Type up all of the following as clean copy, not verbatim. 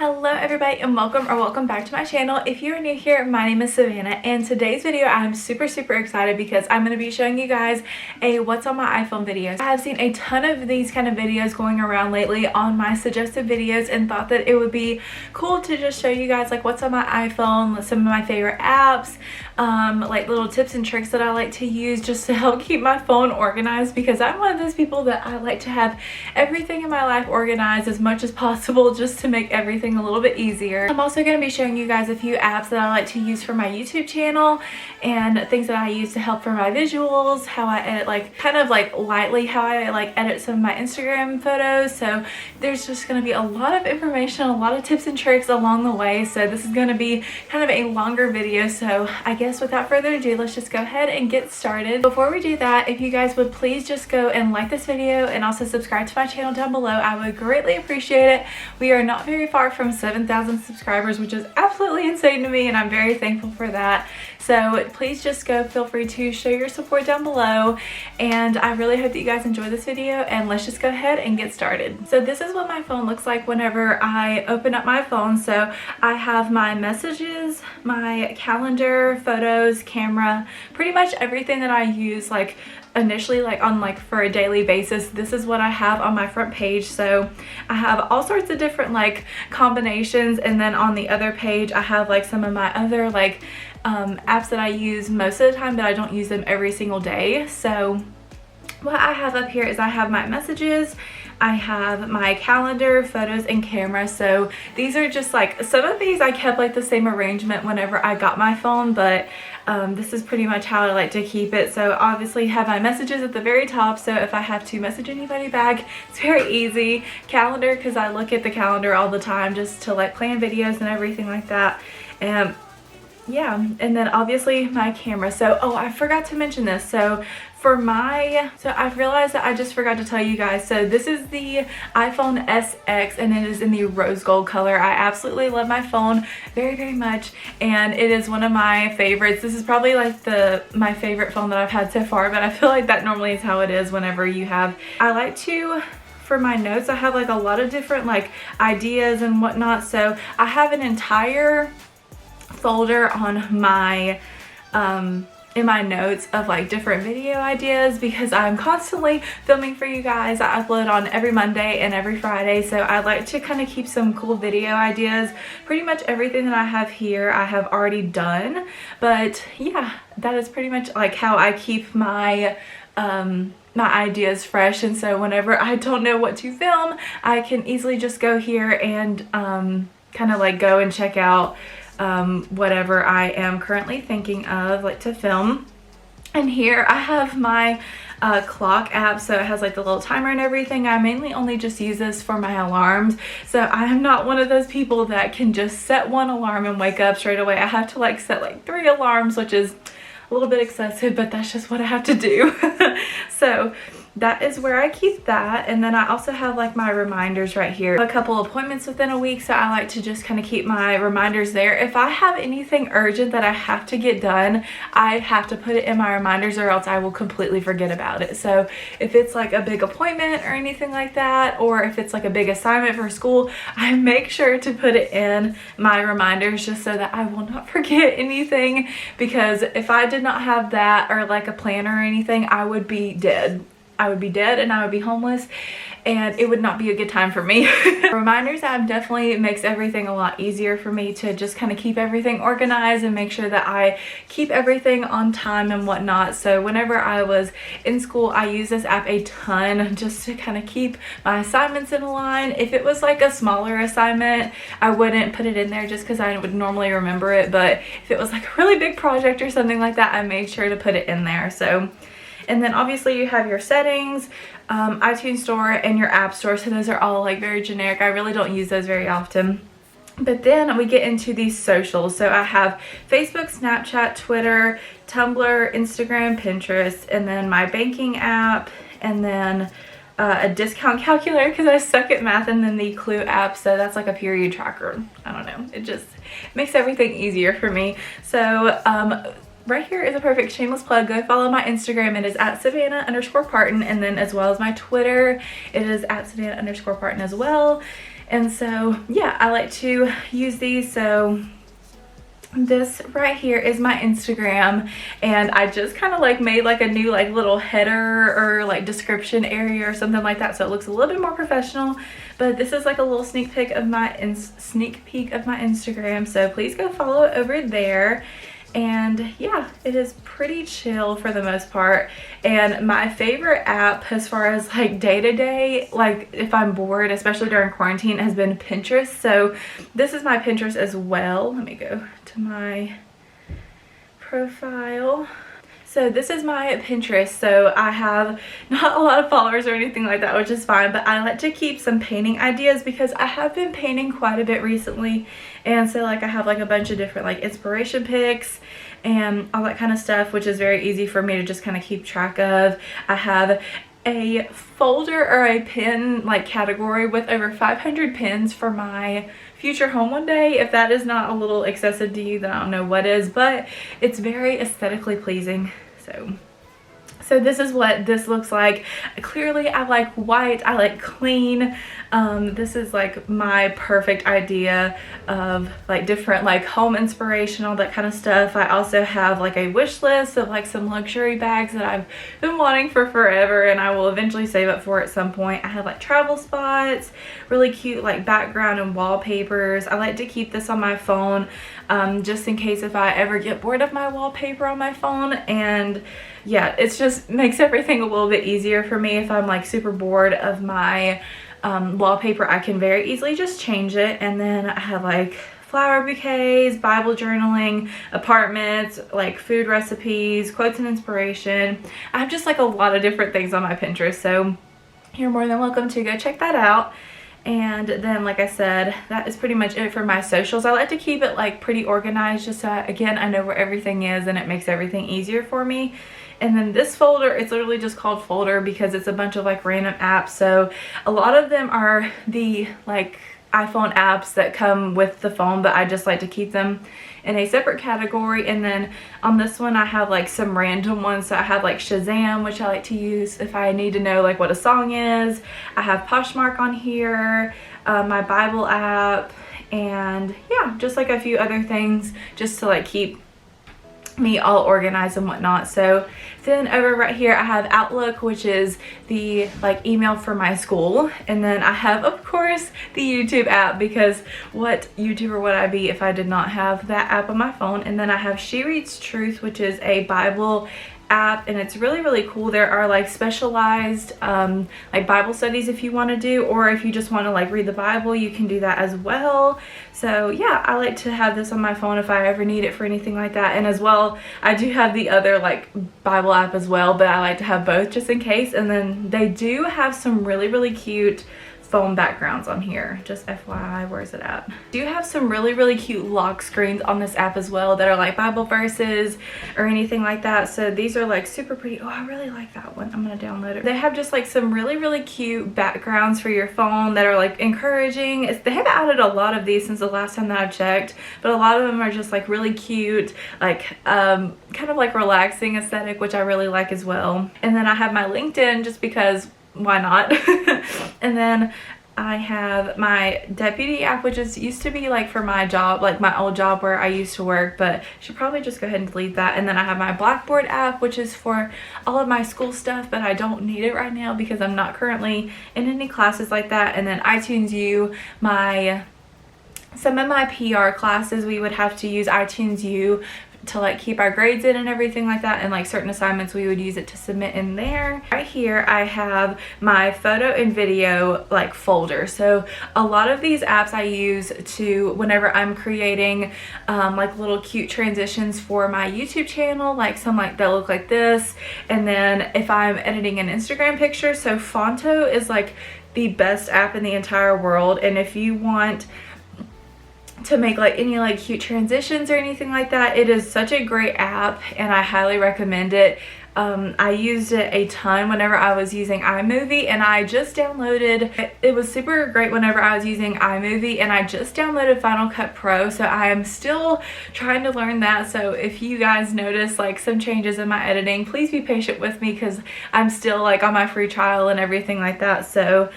Hello everybody and welcome back to my channel. If you are new here, my name is Savannah, and today's video I'm super excited because I'm going to be showing you guys a what's on my iPhone videos. I have seen a ton of these kind of videos going around lately on my suggested videos and thought that it would be cool to just show you guys like what's on my iPhone, some of my favorite apps, like little tips and tricks that I like to use just to help keep my phone organized, because I'm one of those people that I like to have everything in my life organized as much as possible just to make everything a little bit easier. I'm also going to be showing you guys a few apps that I like to use for my YouTube channel and things that I use to help for my visuals, how I edit, like kind of like lightly how I like edit some of my Instagram photos. So there's just going to be a lot of information, a lot of tips and tricks along the way. So this is going to be kind of a longer video. So I guess without further ado, let's just go ahead and get started. Before we do that, if you guys would please just go and like this video and also subscribe to my channel down below, I would greatly appreciate it. We are not very far from 7,000 subscribers, which is absolutely insane to me, and I'm very thankful for that. So please just go, feel free to show your support down below, and I really hope that you guys enjoy this video, and let's just go ahead and get started. So this is what my phone looks like whenever I open up my phone. So I have my messages, my calendar, photos, camera, pretty much everything that I use like initially like on like for a daily basis. This is what I have on my front page. So I have all sorts of different like combinations, and then on the other page I have like some of my other like apps that I use most of the time, but I don't use them every single day. So what I have up here is I have my messages, I have my calendar, photos, and camera. So these are just like, some of these I kept like the same arrangement whenever I got my phone, but this is pretty much how I like to keep it. So obviously have my messages at the very top, so if I have to message anybody back, it's very easy. Calendar, because I look at the calendar all the time just to like plan videos and everything like that. And yeah, and then obviously my camera. So oh, I forgot to mention this. So I've realized that I just forgot to tell you guys. So this is the iPhone SX, and it is in the rose gold color. I absolutely love my phone very much, and it is one of my favorites. This is probably like my favorite phone that I've had so far, but I feel like that normally is how it is whenever you have. I like to, for my notes, I have like a lot of different like ideas and whatnot. So I have an entire folder on my in my notes of like different video ideas, because I'm constantly filming for you guys. I upload on every Monday and every Friday, so I like to kind of keep some cool video ideas. Pretty much everything that I have here I have already done, but yeah, that is pretty much like how I keep my my ideas fresh. And so whenever I don't know what to film, I can easily just go here and kind of like go and check out whatever I am currently thinking of like to film. And here I have my clock app, so it has like the little timer and everything. I mainly only just use this for my alarms, so I am not one of those people that can just set one alarm and wake up straight away. I have to like set like 3 alarms, which is a little bit excessive, but that's just what I have to do. So that is where I keep that. And then I also have like my reminders right here. A couple appointments within a week, so I like to just kind of keep my reminders there. If I have anything urgent that I have to get done, I have to put it in my reminders, or else I will completely forget about it. So if it's like a big appointment or anything like that, or if it's like a big assignment for school, I make sure to put it in my reminders just so that I will not forget anything, because if I did not have that or like a planner or anything, I would be dead. I would be dead and I would be homeless, and it would not be a good time for me. Reminders app definitely makes everything a lot easier for me to just kind of keep everything organized and make sure that I keep everything on time and whatnot. So whenever I was in school, I used this app a ton just to kind of keep my assignments in a line. If it was like a smaller assignment, I wouldn't put it in there just because I would normally remember it, but if it was like a really big project or something like that, I made sure to put it in there. So, and then obviously you have your settings, iTunes Store, and your App Store. So those are all like very generic. I really don't use those very often. But then we get into these socials. So I have Facebook, Snapchat, Twitter, Tumblr, Instagram, Pinterest, and then my banking app, and then a discount calculator because I suck at math, and then the Clue app, so that's like a period tracker. I don't know, it just makes everything easier for me. So right here is a perfect shameless plug. Go follow my Instagram. It is at Savannah_Parton, and then as well as my Twitter, it is at Savannah_Parton as well. And so yeah, I like to use these. So this right here is my Instagram, and I just kind of like made like a new like little header or like description area or something like that, so it looks a little bit more professional. But this is like a little sneak peek of my Instagram, so please go follow it over there. And yeah, it is pretty chill for the most part. And my favorite app as far as like day-to-day, like if I'm bored, especially during quarantine, has been Pinterest. So this is my Pinterest as well. Let me go to my profile. So this is my Pinterest. So I have not a lot of followers or anything like that, which is fine, but I like to keep some painting ideas because I have been painting quite a bit recently. And so like I have like a bunch of different like inspiration pics and all that kind of stuff, which is very easy for me to just kind of keep track of. I have a folder or a pin like category with over 500 pins for my future home one day. If that is not a little excessive to you, then I don't know what is, but it's very aesthetically pleasing. So this is what this looks like. Clearly I like white, I like clean. This is like my perfect idea of like different like home inspiration, all that kind of stuff. I also have like a wish list of like some luxury bags that I've been wanting for forever and I will eventually save up for at some point. I have like travel spots, really cute like background and wallpapers. I like to keep this on my phone just in case if I ever get bored of my wallpaper on my phone. And yeah, it's just makes everything a little bit easier for me. If I'm like super bored of my wallpaper, I can very easily just change it. And then I have like flower bouquets, Bible journaling, apartments, like food recipes, quotes and inspiration. I have just like a lot of different things on my Pinterest, so you're more than welcome to go check that out. And then like I said, that is pretty much it for my socials. I like to keep it like pretty organized just so again I know where everything is and it makes everything easier for me. And then this folder, it's literally just called folder because it's a bunch of like random apps. So a lot of them are the like iPhone apps that come with the phone, but I just like to keep them in a separate category. And then on this one I have like some random ones. So I have like Shazam, which I like to use if I need to know like what a song is. I have Poshmark on here, my Bible app, and yeah, just like a few other things just to like keep me all organized and whatnot. So then over right here I have Outlook, which is the like email for my school. And then I have of course the YouTube app, because what YouTuber would I be if I did not have that app on my phone. And then I have She Reads Truth, which is a Bible app, and it's really cool. There are like specialized like Bible studies if you want to do, or if you just want to like read the Bible, you can do that as well. So yeah, I like to have this on my phone if I ever need it for anything like that. And as well, I do have the other like Bible app as well, but I like to have both just in case. And then they do have some really cute phone backgrounds on here, just FYI. Where is it at? Do have some really cute lock screens on this app as well that are like Bible verses or anything like that. So these are like super pretty. Oh, I really like that one. I'm gonna download it. They have just like some really cute backgrounds for your phone that are like encouraging. They haven't added a lot of these since the last time that I've checked, but a lot of them are just like really cute, like kind of like relaxing aesthetic, which I really like as well. And then I have my LinkedIn just because why not? And then I have my Deputy app, which is used to be like for my job, like my old job where I used to work, but I should probably just go ahead and delete that. And then I have my Blackboard app, which is for all of my school stuff, but I don't need it right now because I'm not currently in any classes like that. And then iTunes U, some of my PR classes, we would have to use iTunes U to like keep our grades in and everything like that, and like certain assignments we would use it to submit in there. Right here I have my photo and video like folder. So a lot of these apps I use to whenever I'm creating like little cute transitions for my YouTube channel, like some like that look like this. And then if I'm editing an Instagram picture, so Fonto is like the best app in the entire world. And if you want to make like any like cute transitions or anything like that, it is such a great app and I highly recommend it. I used it a ton whenever I was using iMovie, and I just downloaded, it was super great whenever I was using iMovie, and I just downloaded Final Cut Pro, so I am still trying to learn that. So if you guys notice like some changes in my editing, please be patient with me because I'm still like on my free trial and everything like that. So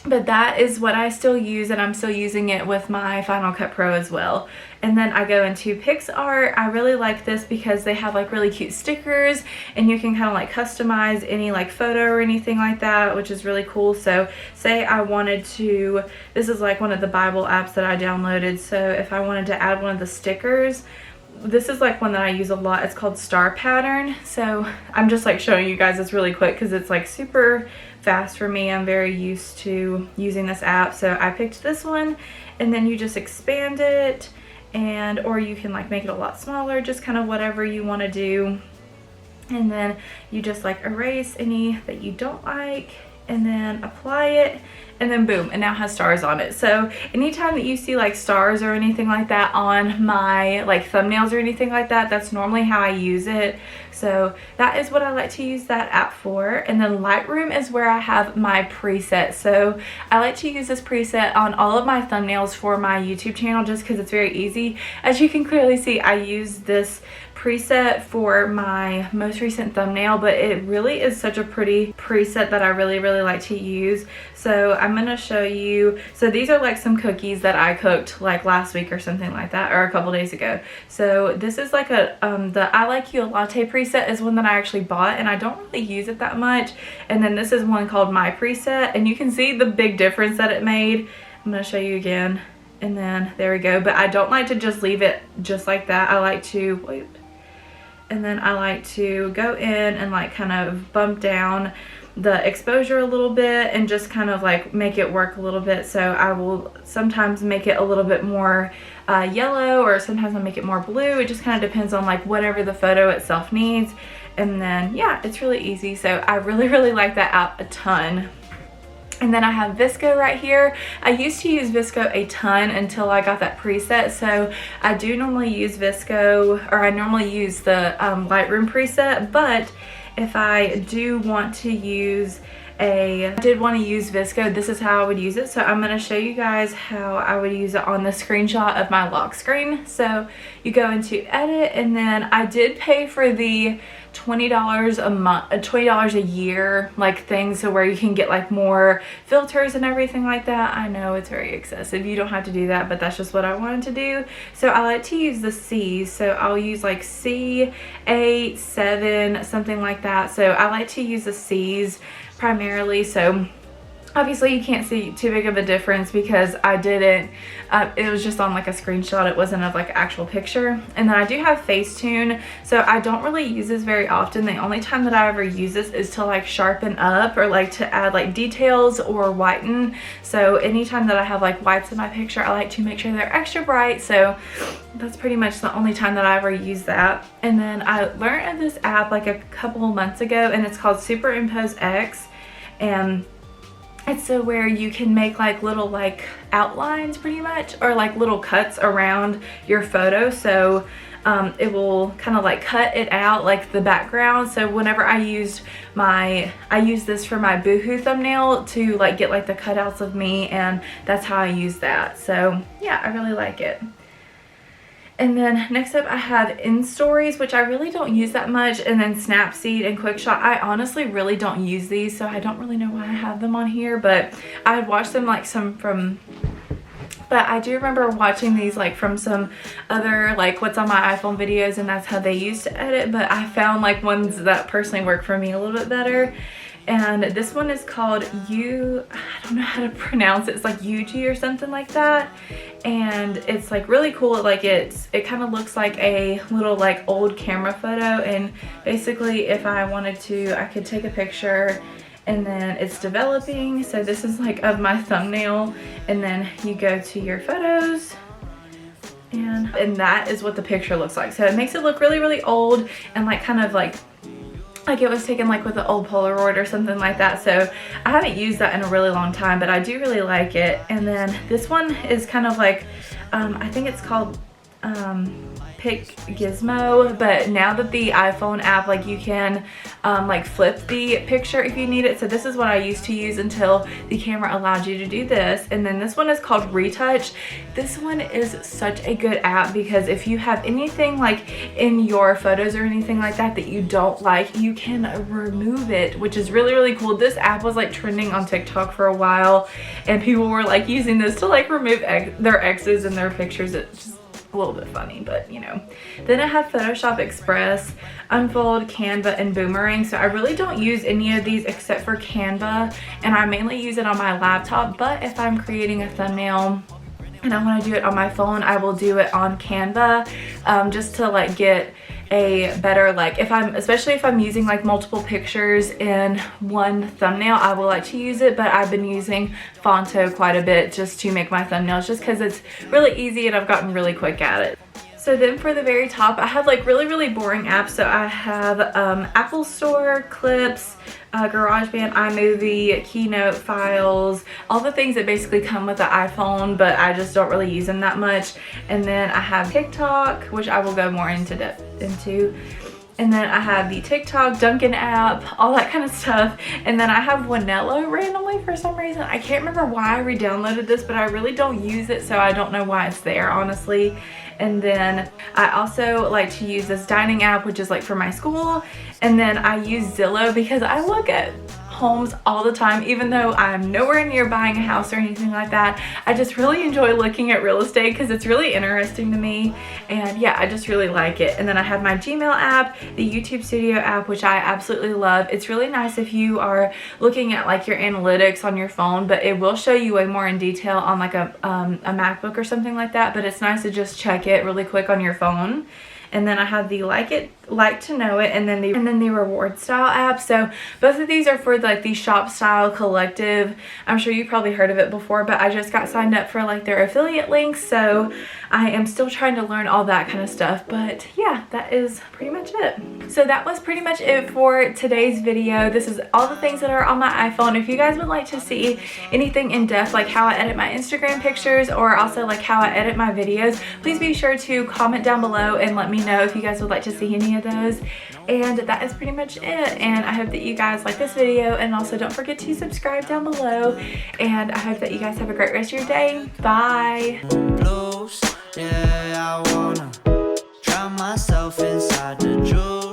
But that is what I still use, and I'm still using it with my Final Cut Pro as well. And then I go into PicsArt. I really like this because they have like really cute stickers, and you can kind of like customize any like photo or anything like that, which is really cool. So say I wanted to, this is like one of the Bible apps that I downloaded. So if I wanted to add one of the stickers, this is like one that I use a lot. It's called Star Pattern. So I'm just like showing you guys this really quick because it's like super fast for me. I'm very used to using this app. So I picked this one, and then you just expand it, and or you can like make it a lot smaller, just kind of whatever you want to do. And then you just like erase any that you don't like, and then apply it, and then boom, it now has stars on it. So anytime that you see like stars or anything like that on my like thumbnails or anything like that, that's normally how I use it. So that is what I like to use that app for. And then Lightroom is where I have my preset. So I like to use this preset on all of my thumbnails for my YouTube channel just because it's very easy. As you can clearly see, I use this preset for my most recent thumbnail, but it really is such a pretty preset that I really like to use. So I'm gonna show you. So these are like some cookies that I cooked like last week or something like that, or a couple days ago. So this is like a the I Like You a Latte preset is one that I actually bought, and I don't really use it that much. And then this is one called My Preset, and you can see the big difference that it made. I'm gonna show you again, and then there we go. But I don't like to just leave it just like that. I like to wait. And then I like to go in and like kind of bump down the exposure a little bit and just kind of like make it work a little bit. So I will sometimes make it a little bit more yellow, or sometimes I'll make it more blue. It just kind of depends on like whatever the photo itself needs. And then yeah, it's really easy. So I really like that app a ton. And then I have VSCO right here. I used to use VSCO a ton until I got that preset. So I do normally use VSCO, or I normally use the Lightroom preset. But if I do want to use VSCO, this is how I would use it. So I'm going to show you guys how I would use it on the screenshot of my lock screen. So you go into edit, and then I did pay for the $20 a month, $20 a year like thing, so where you can get like more filters and everything like that. I know it's very excessive. You don't have to do that, but that's just what I wanted to do. So I like to use the C's. So I'll use like C8, 7, something like that. So I like to use the C's primarily. So obviously you can't see too big of a difference because I didn't, it was just on like a screenshot. It wasn't of like an actual picture. And then I do have Facetune. So I don't really use this very often. The only time that I ever use this is to like sharpen up, or like to add like details or whiten. So anytime that I have like whites in my picture, I like to make sure they're extra bright. So that's pretty much the only time that I ever use that. And then I learned of this app like a couple of months ago, and it's called Superimpose X. And it's so where you can make like little like outlines pretty much, or like little cuts around your photo. So it will kind of like cut it out like the background. So whenever I used this for my Boohoo thumbnail to like get like the cutouts of me, and that's how I use that. So yeah, I really like it. And then next up I have InStories, which I really don't use that much, and then Snapseed and QuickShot. I honestly really don't use these, so I don't really know why I have them on here, but I watched them like but I do remember watching these like from some other like What's on My iPhone videos, and that's how they used to edit. But I found like ones that personally work for me a little bit better. And this one is called I don't know how to pronounce it. It's like Yuji or something like that. And it's like really cool. Like it kind of looks like a little like old camera photo. And basically if I wanted to, I could take a picture, and then it's developing. So this is like of my thumbnail, and then you go to your photos, and that is what the picture looks like. So it makes it look really old, and like kind of like it was taken like with an old Polaroid or something like that. So I haven't used that in a really long time, but I do really like it. And then this one is kind of like I think it's called pick gizmo, but now that the iPhone app, like you can like flip the picture if you need it. So this is what I used to use until the camera allowed you to do this. And then this one is called Retouch. This one is such a good app because if you have anything like in your photos or anything like that that you don't like, you can remove it, which is really, really cool. This app was like trending on TikTok for a while, and people were like using this to like remove their exes and their pictures. It's just a little bit funny, but you know. Then I have Photoshop Express, Unfold, Canva, and Boomerang. So I really don't use any of these except for Canva, and I mainly use it on my laptop. But if I'm creating a thumbnail and I want to do it on my phone, I will do it on Canva, just to like get a better, like especially if I'm using like multiple pictures in one thumbnail, I will like to use it. But I've been using Fonto quite a bit just to make my thumbnails, just because it's really easy and I've gotten really quick at it. So then for the very top, I have like really, really boring apps. So I have Apple Store, Clips, GarageBand, iMovie, Keynote, Files, all the things that basically come with the iPhone, but I just don't really use them that much. And then I have TikTok, which I will go more into depth into. And then I have the TikTok, Dunkin' app, all that kind of stuff. And then I have Wanelo randomly for some reason. I can't remember why I re-downloaded this, but I really don't use it, so I don't know why it's there, honestly. And then I also like to use this dining app, which is like for my school. And then I use Zillow because I look at homes all the time, even though I'm nowhere near buying a house or anything like that. I just really enjoy looking at real estate because it's really interesting to me, and yeah, I just really like it. And then I have my Gmail app, the YouTube Studio app, which I absolutely love. It's really nice if you are looking at like your analytics on your phone, but it will show you way more in detail on like a MacBook or something like that, but it's nice to just check it really quick on your phone. And then I have the Like to Know It, and then the Reward Style app. So both of these are for like the Shop Style Collective. I'm sure you probably heard of it before, but I just got signed up for like their affiliate links, so I am still trying to learn all that kind of stuff. But yeah, that is pretty much it. So that was pretty much it for today's video. This is all the things that are on my iPhone. If you guys would like to see anything in depth, like how I edit my Instagram pictures, or also like how I edit my videos, please be sure to comment down below and let me know if you guys would like to see any of those. And that is pretty much it, and I hope that you guys like this video, and also don't forget to subscribe down below, and I hope that you guys have a great rest of your day. Bye. Blues, yeah, I wanna drown myself inside the juice.